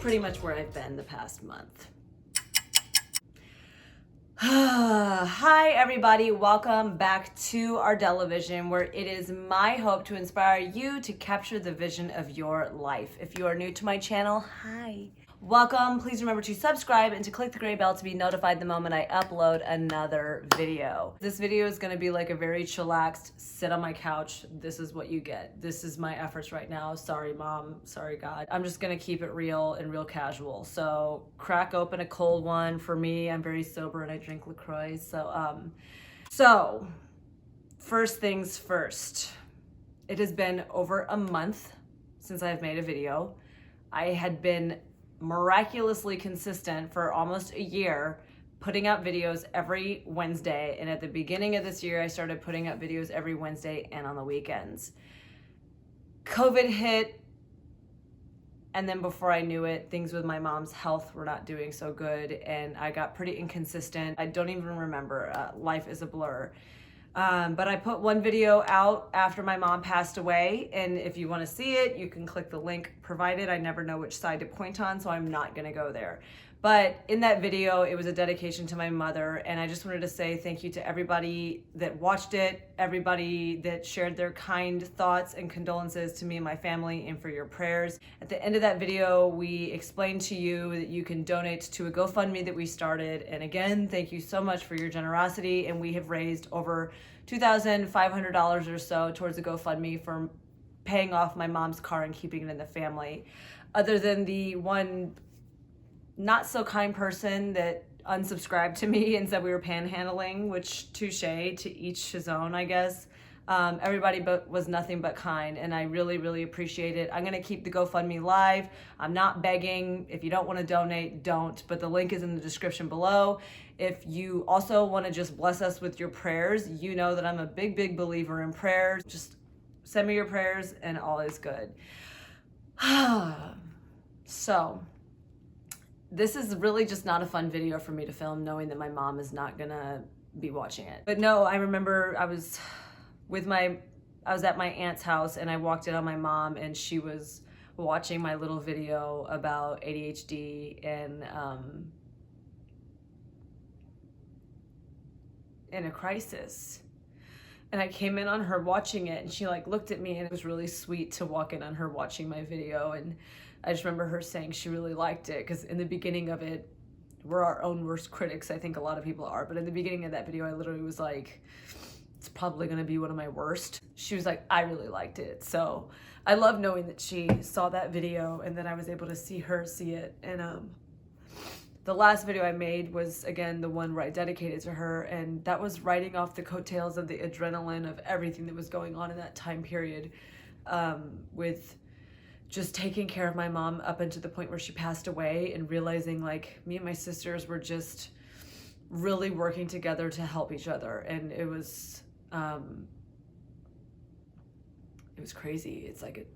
pretty much where I've been the past month. Hi everybody, welcome back to ArdelleVision, where it is my hope to inspire you to capture the vision of your life. If you are new to my channel, hi. Welcome. Please remember to subscribe and to click the gray bell to be notified the moment I upload another video. This video is going to be like a very chillaxed, sit on my couch. This is what you get. This is my efforts right now. Sorry, mom. Sorry, God. I'm just going to keep it real and real casual. So crack open a cold one. For me, I'm very sober and I drink LaCroix. So first things first. It has been over a month since I've made a video. I had been miraculously consistent for almost a year, putting out videos every Wednesday. And at the beginning of this year, I started putting out videos every Wednesday and on the weekends. COVID hit, and then before I knew it, things with my mom's health were not doing so good, and I got pretty inconsistent. I don't even remember. Life is a blur. But I put one video out after my mom passed away, and if you want to see it, you can click the link provided. I never know which side to point on, so I'm not going to go there. But in that video, it was a dedication to my mother, and I just wanted to say thank you to everybody that watched it, everybody that shared their kind thoughts and condolences to me and my family, and for your prayers. At the end of that video, we explained to you that you can donate to a GoFundMe that we started. And again, thank you so much for your generosity, and we have raised over $2,500 or so towards a GoFundMe for paying off my mom's car and keeping it in the family. Other than the one not so kind person that unsubscribed to me and said we were panhandling, which touche, to each his own, I guess. Everybody was nothing but kind, and I really, really appreciate it. I'm gonna keep the GoFundMe live. I'm not begging. If you don't wanna donate, don't, but the link is in the description below. If you also wanna just bless us with your prayers, you know that I'm a big, big believer in prayers. Just send me your prayers and all is good. So, this is really just not a fun video for me to film, knowing that my mom is not gonna be watching it. But no, I remember I was at my aunt's house, and I walked in on my mom, and she was watching my little video about ADHD and in a crisis. And I came in on her watching it, and she like looked at me, and it was really sweet to walk in on her watching my video. And I just remember her saying she really liked it, because in the beginning of it, we're our own worst critics. I think a lot of people are, but in the beginning of that video, I literally was like, it's probably gonna be one of my worst. She was like, I really liked it. So I love knowing that she saw that video and that I was able to see her see it. And the last video I made was, again, the one where I dedicated to her, and that was riding off the coattails of the adrenaline of everything that was going on in that time period, with just taking care of my mom up until the point where she passed away, and realizing like me and my sisters were just really working together to help each other. And it was crazy. It's like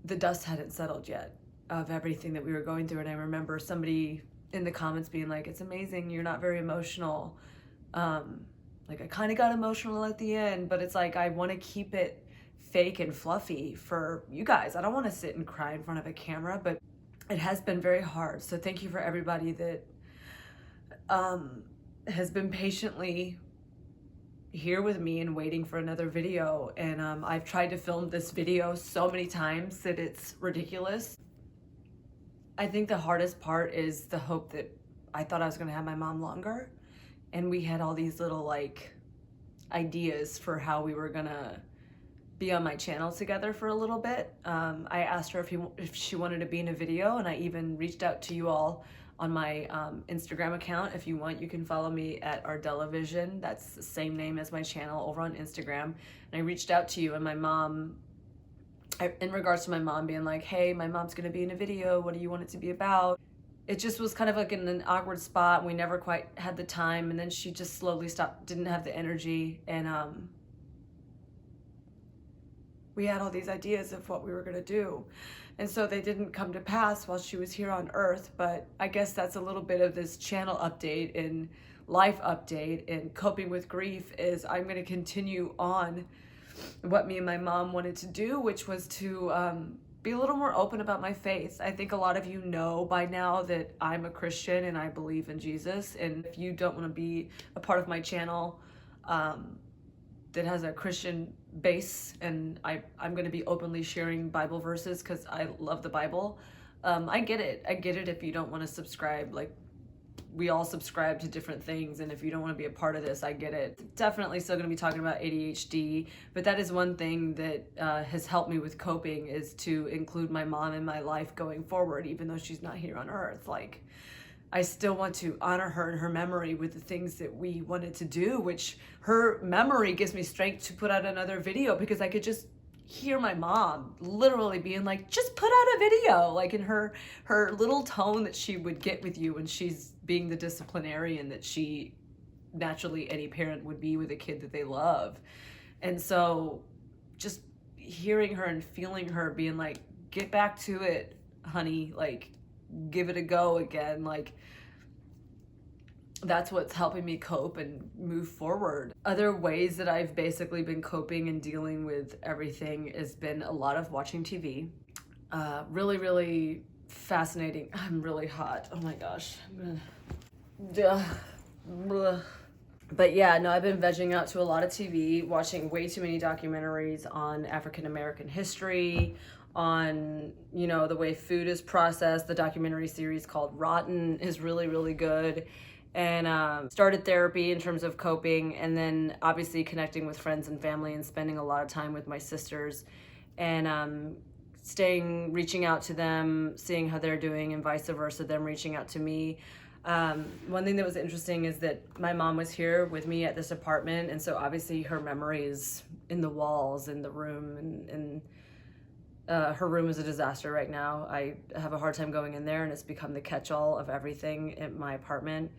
the dust hadn't settled yet of everything that we were going through. And I remember somebody in the comments being like, it's amazing, you're not very emotional. Like I kind of got emotional at the end, but it's like, I want to keep it fake and fluffy for you guys. I don't want to sit and cry in front of a camera, but it has been very hard. So thank you for everybody that has been patiently here with me and waiting for another video. And I've tried to film this video so many times that it's ridiculous. I think the hardest part is the hope that I thought I was gonna have my mom longer, and we had all these little like ideas for how we were gonna be on my channel together for a little bit. I asked her if she wanted to be in a video, and I even reached out to you all on my Instagram account. If you want, you can follow me at ArdelleVision. That's the same name as my channel over on Instagram. And I reached out to you, and my mom, in regards to my mom being like, hey, my mom's gonna be in a video, what do you want it to be about? It just was kind of like in an awkward spot. We never quite had the time, and then she just slowly stopped, didn't have the energy, and we had all these ideas of what we were gonna do. And so they didn't come to pass while she was here on Earth, but I guess that's a little bit of this channel update and life update and coping with grief. Is I'm gonna continue on what me and my mom wanted to do, which was to be a little more open about my faith. I think a lot of you know by now that I'm a Christian and I believe in Jesus. And if you don't want to be a part of my channel that has a Christian base, and I'm going to be openly sharing Bible verses because I love the Bible. I get it. I get it if you don't want to subscribe. Like, we all subscribe to different things, and if you don't want to be a part of this, I get it. Definitely still going to be talking about ADHD, but that is one thing that has helped me with coping, is to include my mom in my life going forward, even though she's not here on earth. Like, I still want to honor her and her memory with the things that we wanted to do, which her memory gives me strength to put out another video, because I could just hear my mom literally being like, just put out a video, like in her little tone that she would get with you when she's being the disciplinarian that she naturally any parent would be with a kid that they love. And so just hearing her and feeling her being like, get back to it, honey, like give it a go again, like that's what's helping me cope and move forward. Other ways that I've basically been coping and dealing with everything has been a lot of watching TV. Really, really fascinating. I'm really hot. Oh my gosh. But yeah, no, I've been vegging out to a lot of TV, watching way too many documentaries on African American history, on, you know, the way food is processed. The documentary series called Rotten is really, really good. And started therapy in terms of coping, and then obviously connecting with friends and family and spending a lot of time with my sisters, and reaching out to them, seeing how they're doing, and vice versa, them reaching out to me. One thing that was interesting is that my mom was here with me at this apartment, and so obviously her memory is in the walls, in the room, and her room is a disaster right now. I have a hard time going in there, and it's become the catch-all of everything in my apartment.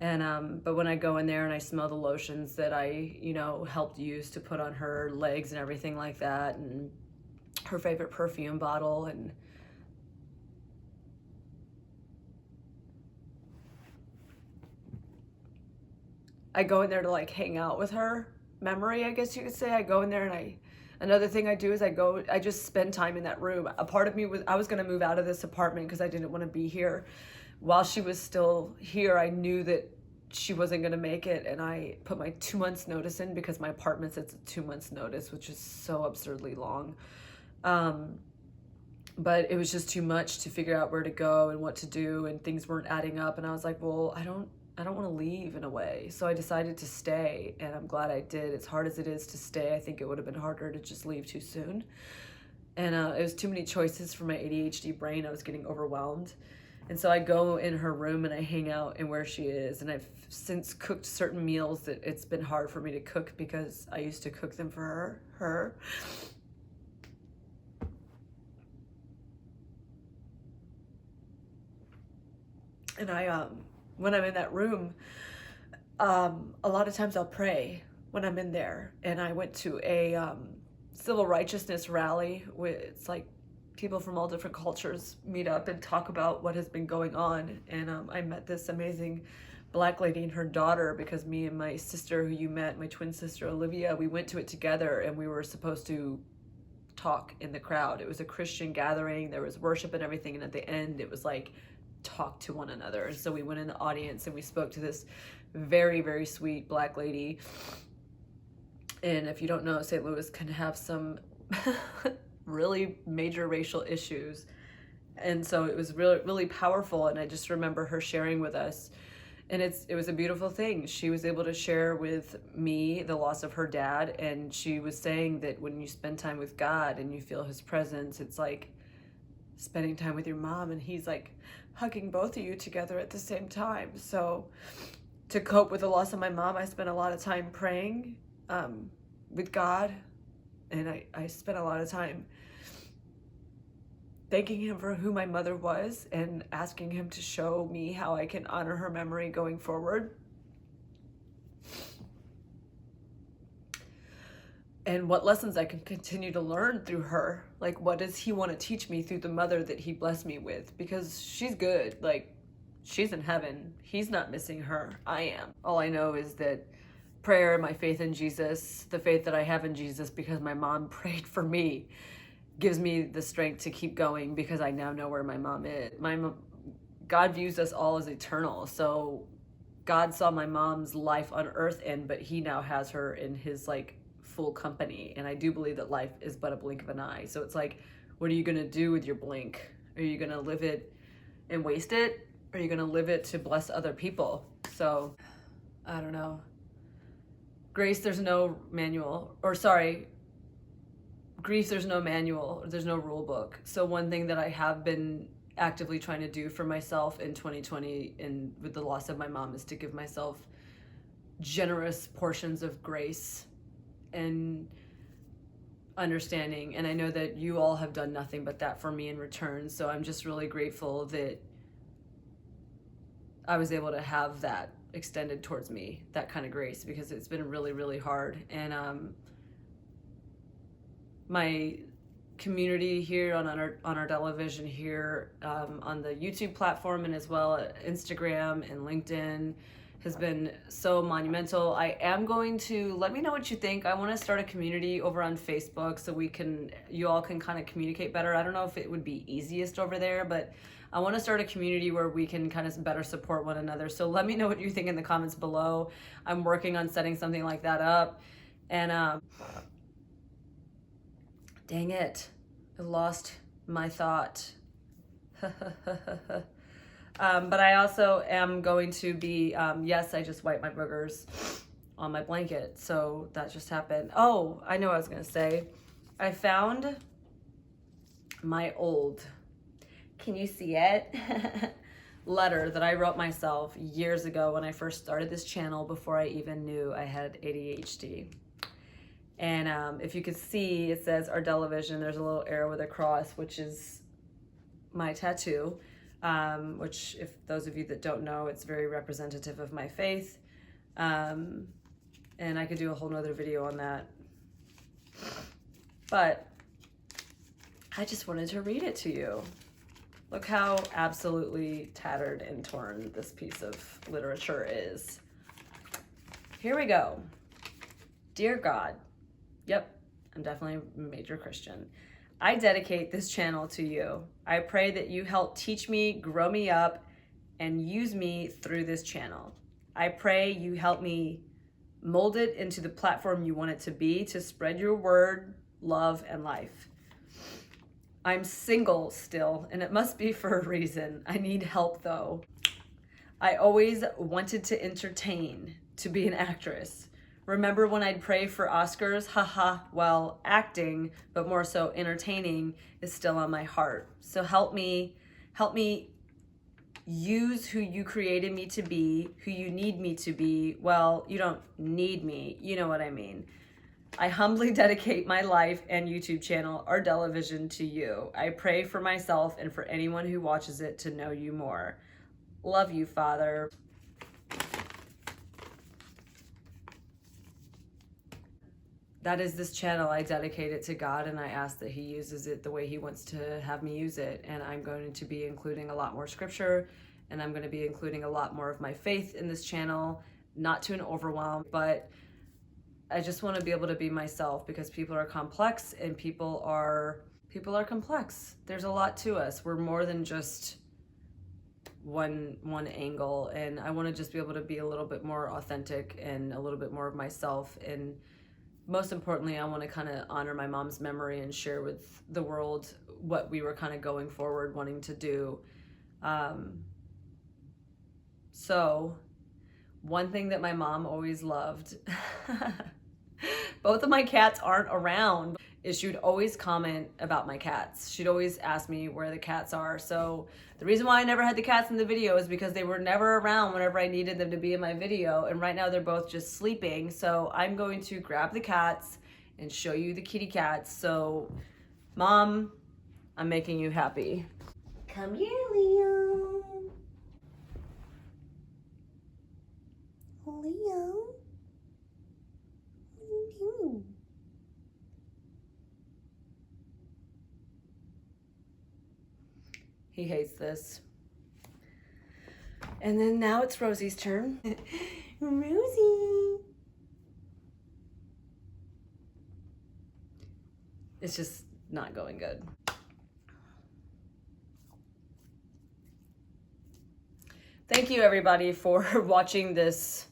And but when I go in there and I smell the lotions that I, you know, helped use to put on her legs and everything like that, and her favorite perfume bottle, and I go in there to like hang out with her memory, I guess you could say. I go in there and another thing I do is I just spend time in that room. A part of me I was going to move out of this apartment because I didn't want to be here. While she was still here, I knew that she wasn't going to make it, and I put my 2 months notice in, because my apartment sets a 2 months notice, which is so absurdly long. But it was just too much to figure out where to go and what to do, and things weren't adding up, and I was like, well, I don't want to leave in a way. So I decided to stay, and I'm glad I did. As hard as it is to stay, I think it would have been harder to just leave too soon. And it was too many choices for my ADHD brain. I was getting overwhelmed. And so I go in her room and I hang out in where she is. And I've since cooked certain meals that it's been hard for me to cook because I used to cook them for her. And when I'm in that room, a lot of times I'll pray when I'm in there. And I went to a civil righteousness rally where it's like people from all different cultures meet up and talk about what has been going on. And I met this amazing Black lady and her daughter, because me and my sister, who you met, my twin sister Olivia, we went to it together, and we were supposed to talk in the crowd. It was a Christian gathering. There was worship and everything. And at the end, it was like, talk to one another. And so we went in the audience and we spoke to this very, very sweet Black lady. And if you don't know, St. Louis can have some really major racial issues. And so it was really, really powerful. And I just remember her sharing with us. And it was a beautiful thing. She was able to share with me the loss of her dad. And she was saying that when you spend time with God and you feel his presence, it's like spending time with your mom, and he's like hugging both of you together at the same time. So to cope with the loss of my mom, I spent a lot of time praying with God, and I spent a lot of time thanking him for who my mother was and asking him to show me how I can honor her memory going forward. And what lessons I can continue to learn through her. Like, what does he want to teach me through the mother that he blessed me with? Because she's good. Like, she's in heaven. He's not missing her. I am. All I know is that prayer, my faith in Jesus, the faith that I have in Jesus because my mom prayed for me, gives me the strength to keep going because I now know where my mom is. God views us all as eternal. So God saw my mom's life on earth end, but he now has her in his like full company. And I do believe that life is but a blink of an eye. So it's like, what are you going to do with your blink? Are you going to live it and waste it? Or are you going to live it to bless other people? So I don't know. Grace, there's no manual, or sorry, grief, there's no manual, there's no rule book. So one thing that I have been actively trying to do for myself in 2020 and with the loss of my mom is to give myself generous portions of grace and understanding. And I know that you all have done nothing but that for me in return. So I'm just really grateful that I was able to have that extended towards me, that kind of grace, because it's been really, really hard. And my community here on ArdelleVision here on the YouTube platform and as well at Instagram and LinkedIn has been so monumental. I am going to, let me know what you think. I want to start a community over on Facebook so you all can kind of communicate better. I don't know if it would be easiest over there, but I want to start a community where we can kind of better support one another. So let me know what you think in the comments below. I'm working on setting something like that up. And dang it, I lost my thought. But I also am going to be, yes, I just wiped my boogers on my blanket. So that just happened. Oh, I know what I was going to say. I found my old, can you see it? Letter that I wrote myself years ago when I first started this channel before I even knew I had ADHD. And if you could see, it says ArdelleVision. There's a little arrow with a cross, which is my tattoo, which if those of you that don't know, it's very representative of my faith. And I could do a whole nother video on that. But I just wanted to read it to you. Look how absolutely tattered and torn this piece of literature is. Here we go. Dear God, yep, I'm definitely a major Christian. I dedicate this channel to you. I pray that you help teach me, grow me up, and use me through this channel. I pray you help me mold it into the platform you want it to be to spread your word, love, and life. I'm single still, and it must be for a reason. I need help though. I always wanted to entertain, to be an actress. Remember when I'd pray for Oscars? Haha, well, acting, but more so entertaining, is still on my heart. So help me use who you created me to be, who you need me to be. Well, you don't need me, you know what I mean. I humbly dedicate my life and YouTube channel, ArdelleVision, to you. I pray for myself and for anyone who watches it to know you more. Love you, Father. That is this channel. I dedicate it to God, and I ask that he uses it the way he wants to have me use it. And I'm going to be including a lot more scripture, and I'm going to be including a lot more of my faith in this channel, not to an overwhelm, but I just want to be able to be myself, because people are complex and people are complex. There's a lot to us. We're more than just one angle, and I want to just be able to be a little bit more authentic and a little bit more of myself. And most importantly, I want to kind of honor my mom's memory and share with the world what we were kind of going forward wanting to do. So one thing that my mom always loved, both of my cats aren't around, is she would always comment about my cats. She'd always ask me where the cats are. So the reason why I never had the cats in the video is because they were never around whenever I needed them to be in my video. And right now they're both just sleeping. So I'm going to grab the cats and show you the kitty cats. So Mom, I'm making you happy. Come here, Leo. Leo. What are you doing? He hates this. And then now it's Rosie's turn. Rosie. It's just not going good. Thank you everybody for watching this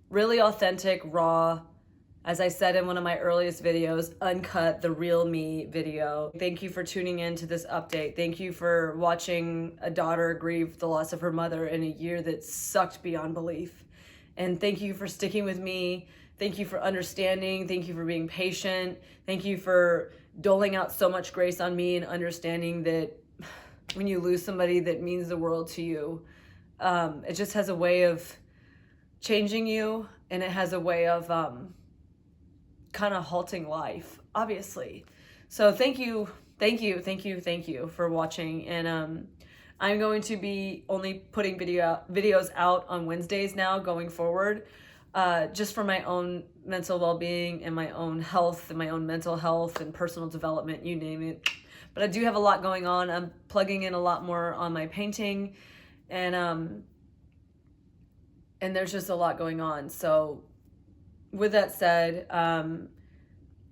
really authentic, raw, as I said in one of my earliest videos, uncut, the real me video. Thank you for tuning in to this update. Thank you for watching a daughter grieve the loss of her mother in a year that sucked beyond belief. And thank you for sticking with me. Thank you for understanding. Thank you for being patient. Thank you for doling out so much grace on me and understanding that when you lose somebody that means the world to you, it just has a way of changing you, and it has a way of kind of halting life, obviously. So thank you for watching. And I'm going to be only putting videos out on Wednesdays now going forward, just for my own mental well-being and my own health and my own mental health and personal development, you name it. But I do have a lot going on. I'm plugging in a lot more on my painting, and there's just a lot going on. So with that said, I'm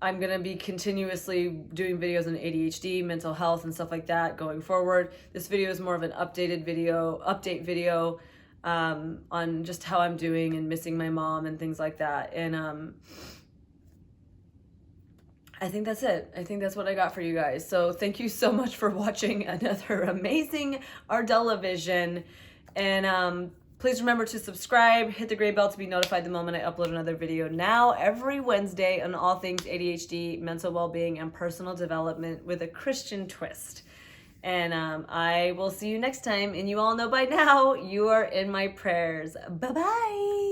going to be continuously doing videos on ADHD, mental health, and stuff like that going forward. This video is more of an update video on just how I'm doing and missing my mom and things like that. And I think that's it. I think that's what I got for you guys. So thank you so much for watching another amazing ArdelleVision. And please remember to subscribe, hit the gray bell to be notified the moment I upload another video now every Wednesday on all things ADHD, mental well-being, and personal development with a Christian twist. And I will see you next time. And you all know by now, you are in my prayers. Bye-bye.